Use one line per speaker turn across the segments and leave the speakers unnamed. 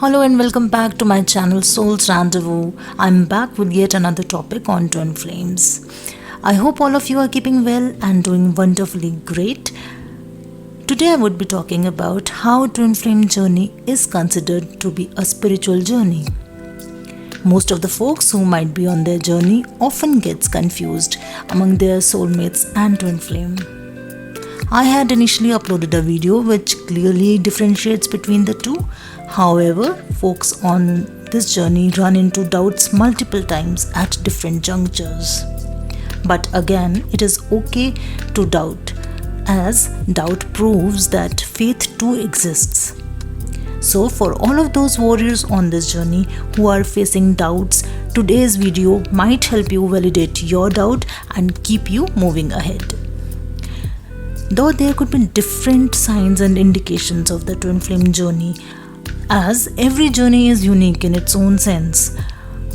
Hello and welcome back to my channel Soul's Rendezvous. I'm back with yet another topic on twin flames. I hope all of you are keeping well and doing wonderfully great. Today I would be talking about how twin flame journey is considered to be a spiritual journey. Most of the folks who might be on their journey often gets confused among their soulmates and twin flame. I had initially uploaded a video which clearly differentiates between the two. However, folks on this journey run into doubts multiple times at different junctures. But again, it is okay to doubt, as doubt proves that faith too exists. So for all of those warriors on this journey who are facing doubts, today's video might help you validate your doubt and keep you moving ahead. Though there could be different signs and indications of the twin flame journey, as every journey is unique in its own sense.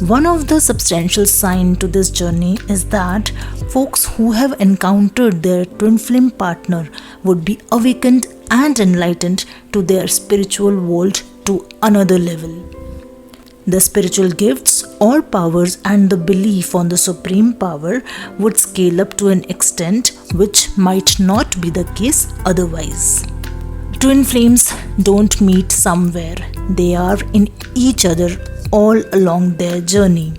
One of the substantial signs to this journey is that folks who have encountered their twin flame partner would be awakened and enlightened to their spiritual world to another level. The spiritual gifts or powers and the belief on the supreme power would scale up to an extent which might not be the case otherwise. Twin flames don't meet somewhere, they are in each other all along their journey.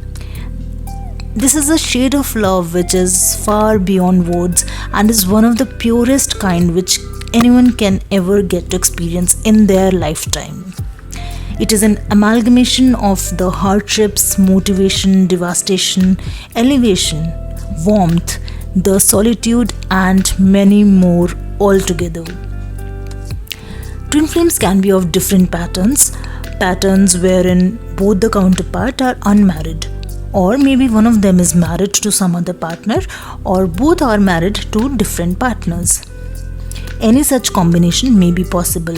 This is a shade of love which is far beyond words and is one of the purest kind which anyone can ever get to experience in their lifetime. It is an amalgamation of the hardships, motivation, devastation, elevation, warmth, the solitude and many more altogether. Twin flames can be of different patterns wherein both the counterpart are unmarried, or maybe one of them is married to some other partner, or both are married to different partners. Any such combination may be possible.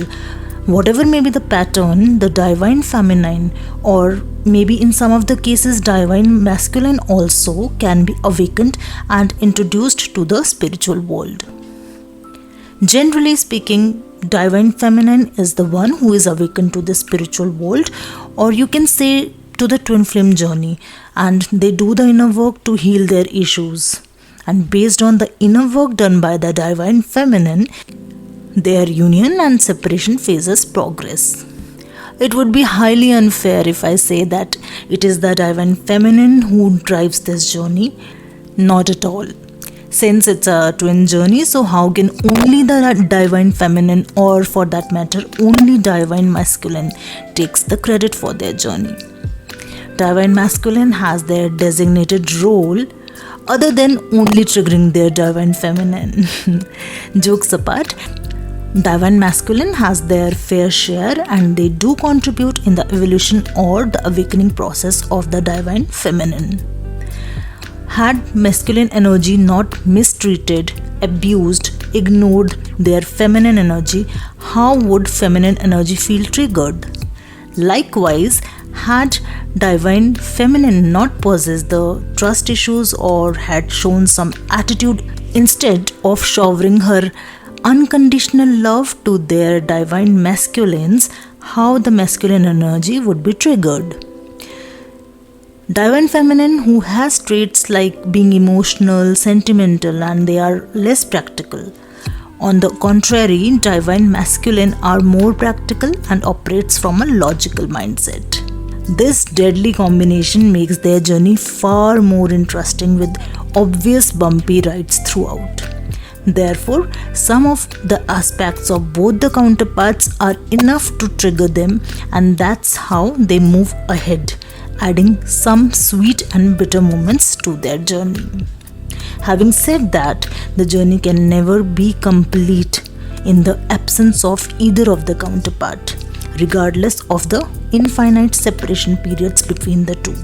Whatever may be the pattern, the divine feminine, or maybe in some of the cases divine masculine also can be awakened and introduced to the spiritual world. Generally speaking, divine feminine is the one who is awakened to the spiritual world, or you can say to the twin flame journey, and they do the inner work to heal their issues. And based on the inner work done by the divine feminine, their union and separation phases progress. It would be highly unfair if I say that it is the divine feminine who drives this journey. Not at all. Since it's a twin journey, so how can only the divine feminine, or for that matter only divine masculine, takes the credit for their journey? Divine masculine has their designated role other than only triggering their divine feminine. Jokes apart, divine masculine has their fair share and they do contribute in the evolution or the awakening process of the divine feminine. Had masculine energy not mistreated, abused, ignored their feminine energy, how would feminine energy feel triggered? Likewise, had divine feminine not possessed the trust issues or had shown some attitude instead of showering her unconditional love to their divine masculines, how the masculine energy would be triggered? Divine feminine who has traits like being emotional, sentimental, and they are less practical. On the contrary, divine masculine are more practical and operates from a logical mindset. This deadly combination makes their journey far more interesting with obvious bumpy rides throughout. Therefore, some of the aspects of both the counterparts are enough to trigger them, and that's how they move ahead, adding some sweet and bitter moments to their journey. Having said that, the journey can never be complete in the absence of either of the counterpart, regardless of the infinite separation periods between the two.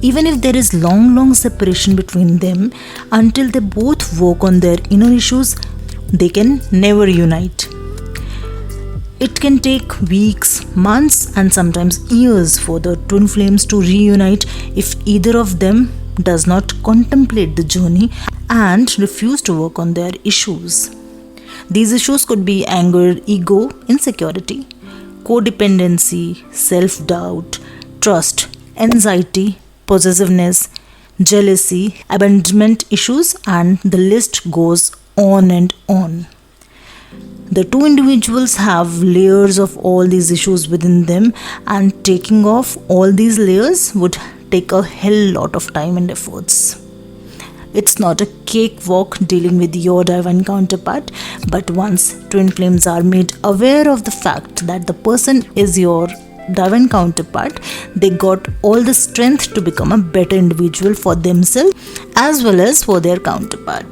Even if there is long separation between them, until they both work on their inner issues, they can never unite. It can take weeks, months, and sometimes years for the twin flames to reunite if either of them does not contemplate the journey and refuse to work on their issues. These issues could be anger, ego, insecurity, codependency, self-doubt, trust, anxiety, possessiveness, jealousy, abandonment issues, and the list goes on and on. The two individuals have layers of all these issues within them, and taking off all these layers would take a hell lot of time and efforts. It's not a cakewalk dealing with your divine counterpart, but once twin flames are made aware of the fact that the person is your divine counterpart, they got all the strength to become a better individual for themselves as well as for their counterpart.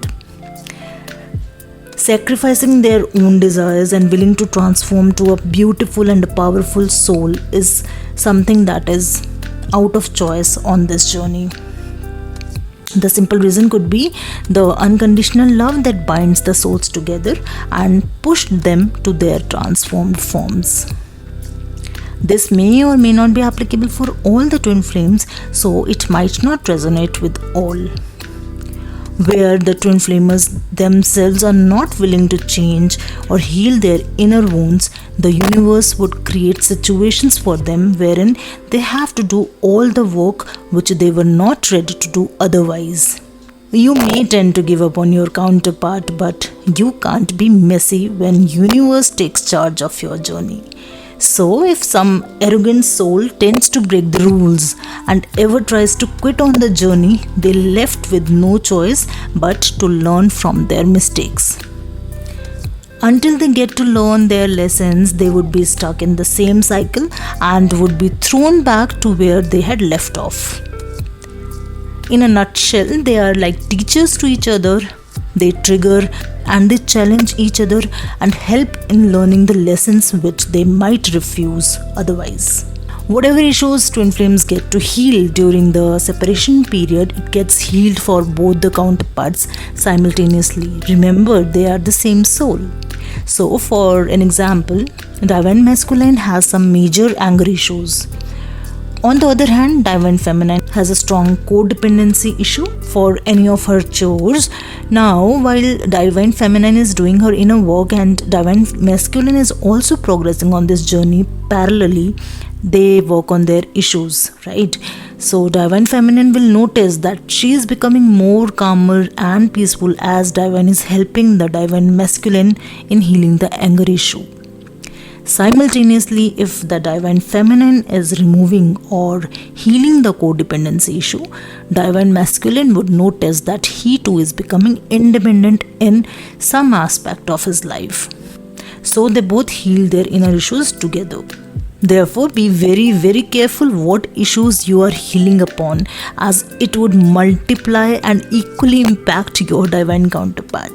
Sacrificing their own desires and willing to transform to a beautiful and powerful soul is something that is out of choice on this journey. The simple reason could be the unconditional love that binds the souls together and pushed them to their transformed forms. This may or may not be applicable for all the twin flames, so it might not resonate with all. Where the twin flamers themselves are not willing to change or heal their inner wounds, the universe would create situations for them wherein they have to do all the work which they were not ready to do otherwise. You may tend to give up on your counterpart, but you can't be messy when universe takes charge of your journey. So if some arrogant soul tends to break the rules and ever tries to quit on the journey, they're left with no choice but to learn from their mistakes. Until they get to learn their lessons, they would be stuck in the same cycle and would be thrown back to where they had left off. In a nutshell, they are like teachers to each other. They trigger and they challenge each other and help in learning the lessons which they might refuse otherwise. Whatever issues twin flames get to heal during the separation period, it gets healed for both the counterparts simultaneously. Remember, they are the same soul. So, for an example, divine masculine has some major anger issues. On the other hand, divine feminine has a strong codependency issue for any of her chores. Now, while divine feminine is doing her inner work and divine masculine is also progressing on this journey parallelly, they work on their issues, right? So divine feminine will notice that she is becoming more calmer and peaceful as divine is helping the divine masculine in healing the anger issue. Simultaneously, if the divine feminine is removing or healing the codependency issue, divine masculine would notice that he too is becoming independent in some aspect of his life. So they both heal their inner issues together. Therefore, be very, very careful what issues you are healing upon, as it would multiply and equally impact your divine counterpart.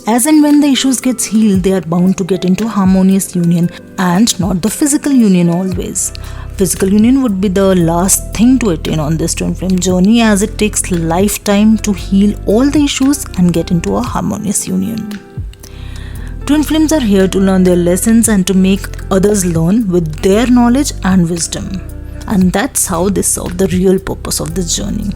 As and when the issues gets healed, they are bound to get into harmonious union and not the physical union always. Physical union would be the last thing to attain on this twin flame journey, as it takes lifetime to heal all the issues and get into a harmonious union. Twin flames are here to learn their lessons and to make others learn with their knowledge and wisdom. And that's how they serve the real purpose of this journey.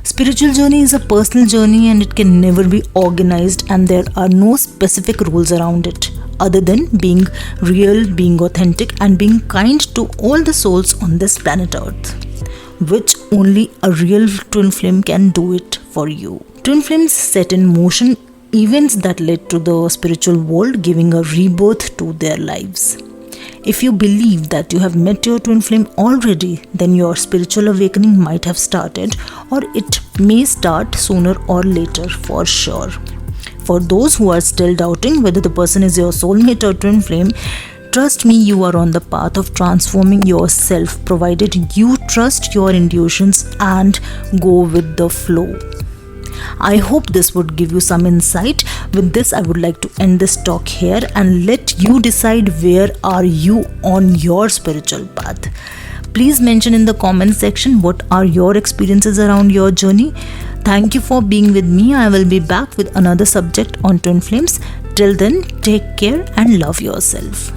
Spiritual journey is a personal journey and it can never be organized, and there are no specific rules around it other than being real, being authentic, and being kind to all the souls on this planet Earth, which only a real twin flame can do it for you. Twin flames set in motion events that led to the spiritual world giving a rebirth to their lives. If you believe that you have met your twin flame already, then your spiritual awakening might have started, or it may start sooner or later for sure. For those who are still doubting whether the person is your soulmate or twin flame, trust me, you are on the path of transforming yourself, provided you trust your intuitions and go with the flow. I hope this would give you some insight. With this, I would like to end this talk here and let you decide where are you on your spiritual path. Please mention in the comment section what are your experiences around your journey. Thank you for being with me. I will be back with another subject on twin flames. Till then, take care and love yourself.